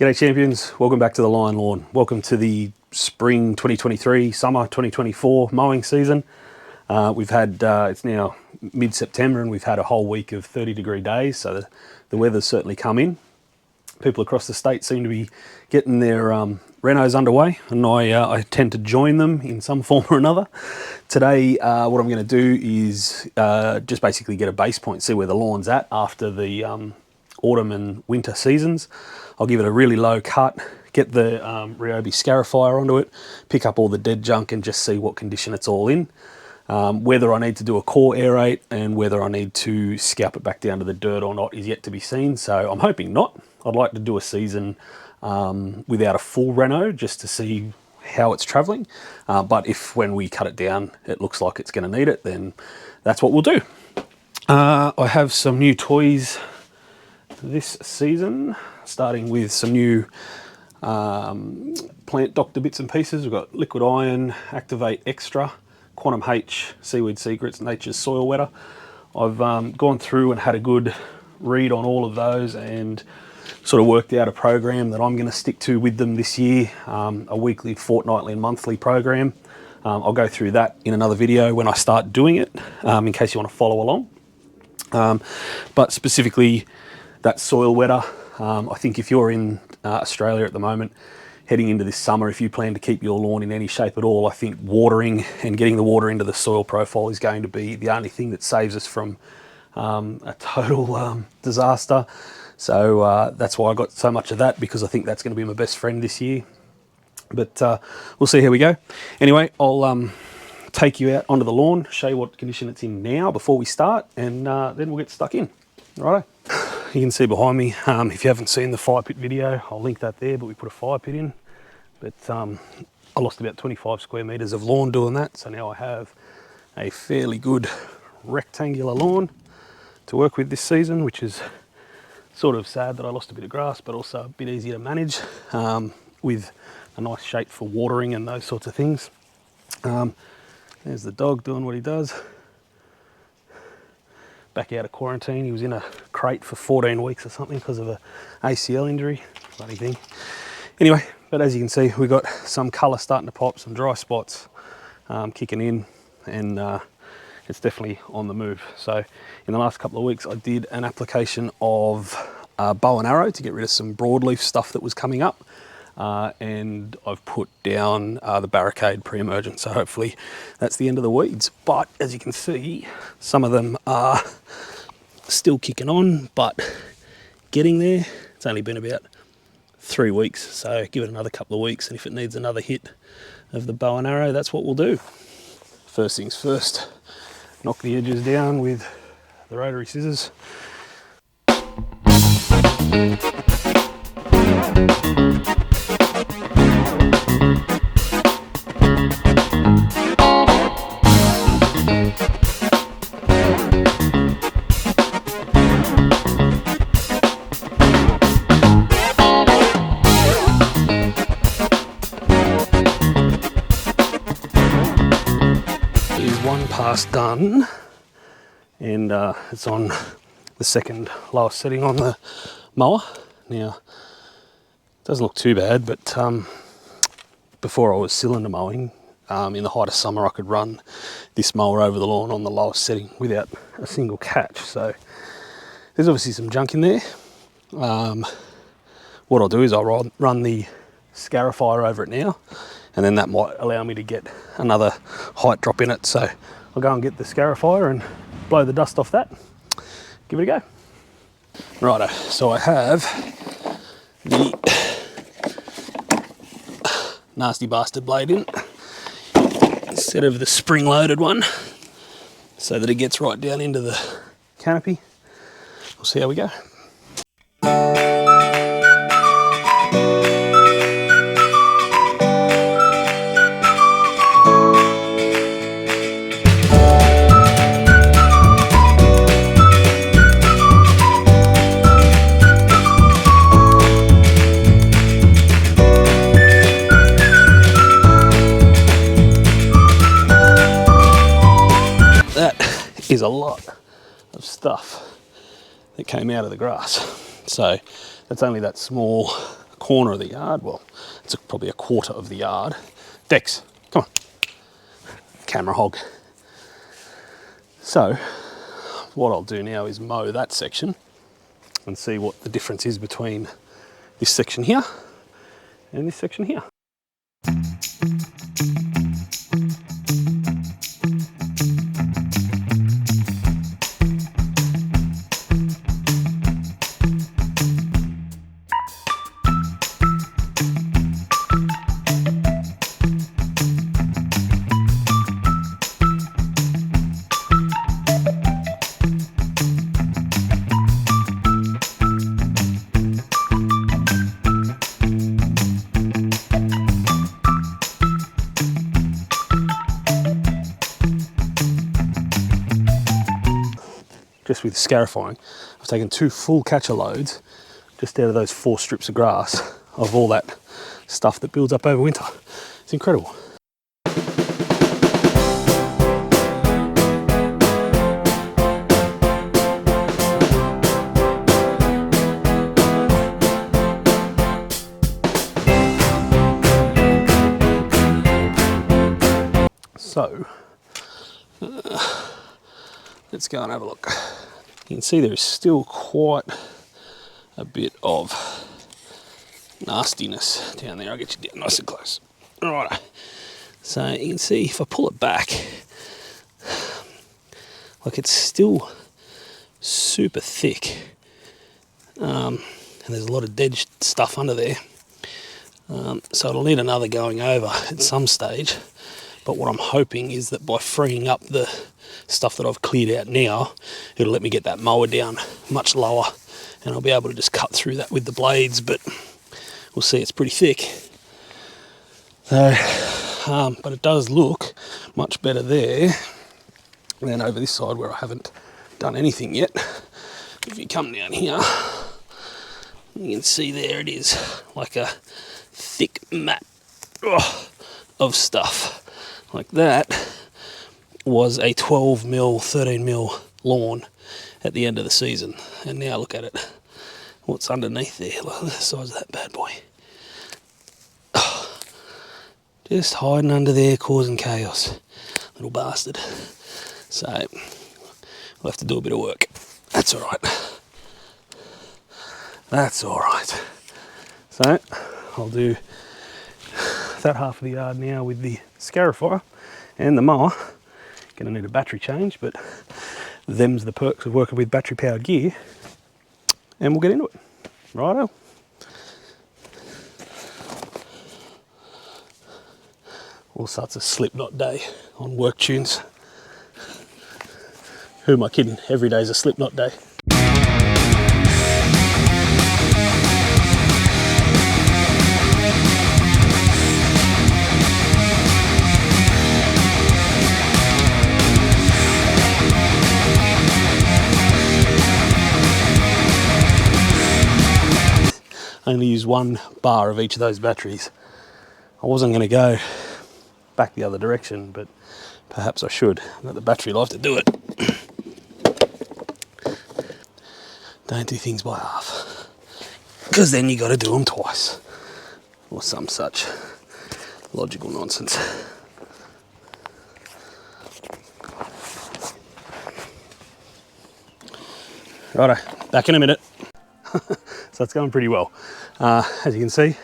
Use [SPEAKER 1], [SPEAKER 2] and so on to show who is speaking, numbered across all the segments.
[SPEAKER 1] G'day champions, welcome back to the Lion Lawn. Welcome to the spring 2023, summer 2024 mowing season. We've had, it's now mid-September and we've had a whole week of 30-degree days, so the weather's certainly come in. People across the state seem to be getting their renos underway, and I tend to join them in some form or another. Today, what I'm going to do is just basically get a base point, see where the lawn's at after the autumn and winter seasons. I'll give it a really low cut, get the Renovation Scarifier onto it, pick up all the dead junk and just see what condition it's all in. Whether I need to do a core aerate and whether I need to scalp it back down to the dirt or not is yet to be seen, so I'm hoping not. I'd like to do a season without a full reno just to see how it's travelling, but if when we cut it down it looks like it's going to need it, then that's what we'll do. I have some new toys this season, starting with some new plant doctor bits and pieces. We've got Liquid Iron, Activate Extra, Quantum H, Seaweed Secrets, Nature's Soil Wetter. I've gone through and had a good read on all of those and sort of worked out a program that I'm going to stick to with them this year, a weekly, fortnightly and monthly program. I'll go through that in another video when I start doing it, in case you want to follow along. But specifically that soil wetter, I think if you're in Australia at the moment, heading into this summer, if you plan to keep your lawn in any shape at all, I think watering and getting the water into the soil profile is going to be the only thing that saves us from a total disaster. So that's why I got so much of that, because I think that's going to be my best friend this year. But we'll see how we go. Anyway, I'll take you out onto the lawn, show you what condition it's in now before we start, and then we'll get stuck in. Righto. You can see behind me, if you haven't seen the fire pit video, I'll link that there, but we put a fire pit in. But I lost about 25 square metres of lawn doing that, so now I have a fairly good rectangular lawn to work with this season, which is sort of sad that I lost a bit of grass, but also a bit easier to manage with a nice shape for watering and those sorts of things. There's the dog doing what he does. Back out of quarantine. He was in a crate for 14 weeks or something because of a ACL injury. Bloody thing. Anyway, but as you can see, we've got some colour starting to pop, some dry spots kicking in, and it's definitely on the move. So in the last couple of weeks I did an application of bow and arrow to get rid of some broadleaf stuff that was coming up, and I've put down the barricade pre-emergent, so hopefully that's the end of the weeds. But as you can see, some of them are still kicking on, but getting there. It's only been about 3 weeks, so give it another couple of weeks, and if it needs another hit of the bow and arrow, that's what we'll do. First things first, knock the edges down with the rotary scissors. One pass done, and it's on the second lowest setting on the mower. Now, it doesn't look too bad, but before I was cylinder mowing, in the height of summer, I could run this mower over the lawn on the lowest setting without a single catch. So there's obviously some junk in there. What I'll do is I'll run the Scarifying over it now, and then that might allow me to get another height drop in it. So I'll go and get the Scarifying and blow the dust off that. Give it a go. Righto, so I have the nasty bastard blade in instead of the spring-loaded one, so that it gets right down into the canopy. We'll see how we go. Is a lot of stuff that came out of the grass. So that's only that small corner of the yard. Well, it's probably a quarter of the yard. Dex, come on. Camera hog. So what I'll do now is mow that section and see what the difference is between this section here and this section here. Just with Scarifying, I've taken 2 full catcher loads just out of those 4 strips of grass of all that stuff that builds up over winter. It's incredible. So, let's go and have a look. You can see there is still quite a bit of nastiness down there. I'll get you down nice and close. Alright, so you can see if I pull it back, like it's still super thick. And there's a lot of dead stuff under there. So it'll need another going over at some stage. But what I'm hoping is that by freeing up the stuff that I've cleared out now, it'll let me get that mower down much lower and I'll be able to just cut through that with the blades, but we'll see. It's pretty thick. So, but it does look much better there than over this side where I haven't done anything yet. If you come down here, you can see there it is, like a thick mat of stuff. Like that was a 12 mil, 13 mil lawn at the end of the season. And now look at it. What's underneath there? Look at the size of that bad boy. Just hiding under there, causing chaos. Little bastard. So, we'll have to do a bit of work. That's alright. That's alright. So, I'll do that half of the yard now with the Scarifier and the mower. Gonna need a battery change, but them's the perks of working with battery powered gear, and we'll get into it. Righto. All sorts of Slipknot day on work tunes. Who am I kidding? Every day's a Slipknot day. I only use 1 bar of each of those batteries. I wasn't going to go back the other direction, but perhaps I should. I've got the battery life to do it. Don't do things by half, because then you got to do them twice, or some such logical nonsense. Righto, back in a minute. So it's going pretty well. As you can see,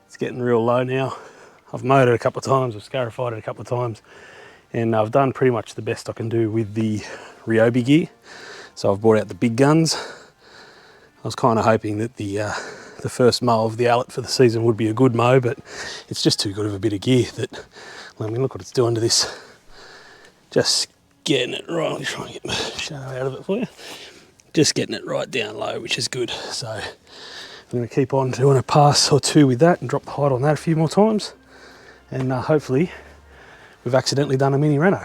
[SPEAKER 1] it's getting real low now. I've mowed it a couple of times, I've scarified it a couple of times, and I've done pretty much the best I can do with the Ryobi gear. So I've brought out the big guns. I was kind of hoping that the first mow of the Allet for the season would be a good mow, but it's just too good of a bit of gear that, I mean, look what it's doing to this. Just getting it right. I'll try and get my shadow out of it for you. Just getting it right down low, which is good. So I'm going to keep on doing a pass or 2 with that and drop the height on that a few more times. And hopefully we've accidentally done a mini reno.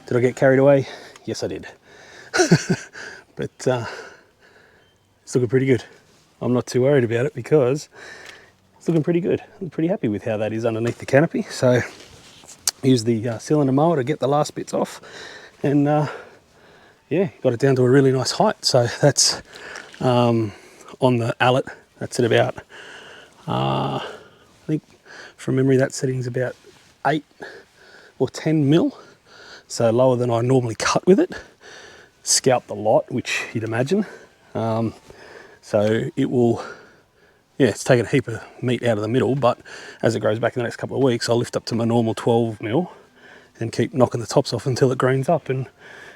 [SPEAKER 1] Did I get carried away? Yes, I did. But it's looking pretty good. I'm not too worried about it because it's looking pretty good. I'm pretty happy with how that is underneath the canopy. So use the cylinder mower to get the last bits off, and yeah, got it down to a really nice height. So that's on the allet, that's at about I think from memory that setting's about 8 or 10 mil, so lower than I normally cut with it. Scalped a lot, which you'd imagine. So it will, yeah, it's taken a heap of meat out of the middle, but as it grows back in the next couple of weeks, I'll lift up to my normal 12 mil and keep knocking the tops off until it greens up, and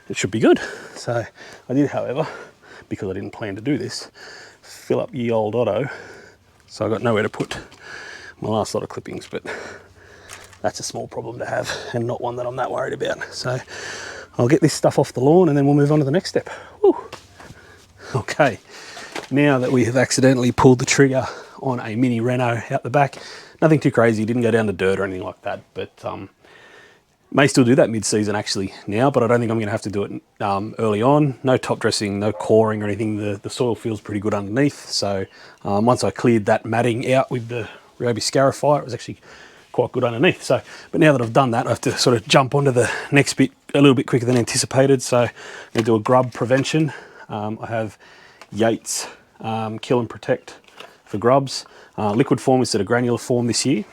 [SPEAKER 1] it should be good. So I did, however, because I didn't plan to do this, fill up ye old Otto. So I got nowhere to put my last lot of clippings, but that's a small problem to have and not one that I'm that worried about. So I'll get this stuff off the lawn and then we'll move on to the next step. Woo. Okay, now that we have accidentally pulled the trigger on a mini reno out the back, nothing too crazy, didn't go down to dirt or anything like that, but may still do that mid-season actually now, but I don't think I'm going to have to do it early on. No top dressing, no coring or anything. The soil feels pretty good underneath. So once I cleared that matting out with the Ryobi Scarify, it was actually quite good underneath. So, but now that I've done that, I have to sort of jump onto the next bit a little bit quicker than anticipated. So I'm going to do a grub prevention. I have Yates Kill and Protect for grubs. Liquid form instead of granular form this year.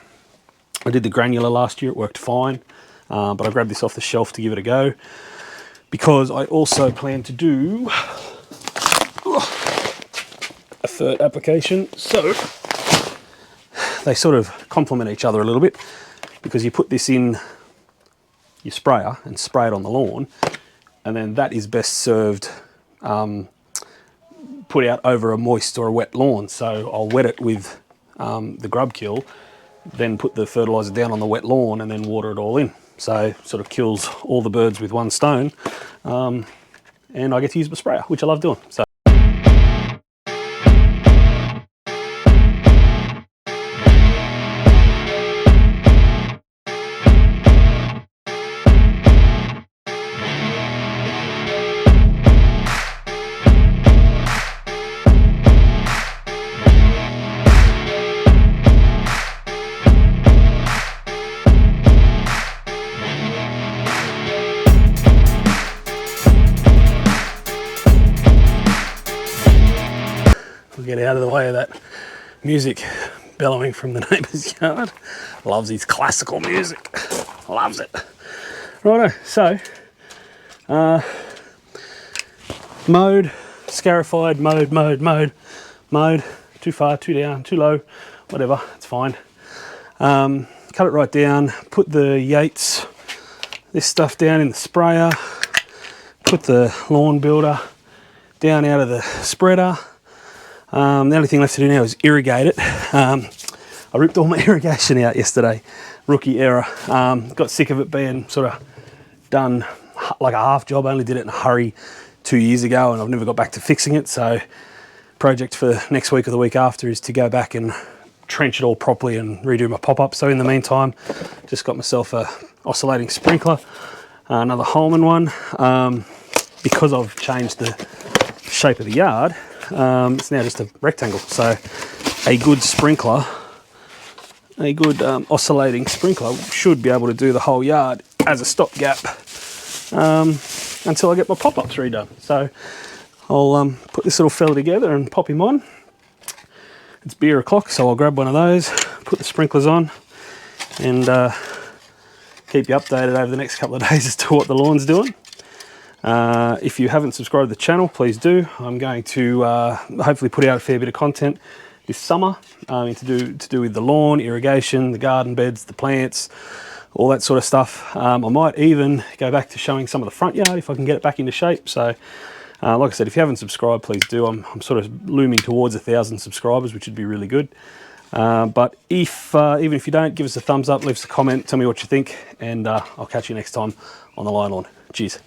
[SPEAKER 1] I did the granular last year, it worked fine. But I grabbed this off the shelf to give it a go because I also plan to do a third application. So they sort of complement each other a little bit because you put this in your sprayer and spray it on the lawn, and then that is best served put out over a moist or a wet lawn. So I'll wet it with the grub kill, then put the fertilizer down on the wet lawn and then water it all in. So sort of kills all the birds with one stone, and I get to use my sprayer, which I love doing. So. Get out of the way of that music bellowing from the neighbour's yard. Loves his classical music. Loves it. Righto, so mowed, scarified, mowed. Too far, too down, too low, whatever, it's fine. Cut it right down, put the Yates, this stuff down in the sprayer, put the lawn builder down out of the spreader. The only thing left to do now is irrigate it. I ripped all my irrigation out yesterday, rookie error. Got sick of it being sort of done like a half job. I only did it in a hurry 2 years ago and I've never got back to fixing it. So project for next week or the week after is to go back and trench it all properly and redo my pop-up. So in the meantime, just got myself a oscillating sprinkler, another Holman one. Because I've changed the shape of the yard, it's now just a rectangle. So a good sprinkler, a good oscillating sprinkler should be able to do the whole yard as a stopgap until I get my pop-ups redone. So I'll put this little fella together and pop him on. It's beer o'clock, so I'll grab one of those, put the sprinklers on, and keep you updated over the next couple of days as to what the lawn's doing. If you haven't subscribed to the channel, please do. I'm going to hopefully put out a fair bit of content this summer to do with the lawn, irrigation, the garden beds, the plants, all that sort of stuff. I might even go back to showing some of the front yard if I can get it back into shape. So like I said, if you haven't subscribed, please do. I'm sort of looming towards 1,000 subscribers, which would be really good. But if even if you don't, give us a thumbs up, leave us a comment, tell me what you think, and I'll catch you next time on the Lion Lawn. Cheers.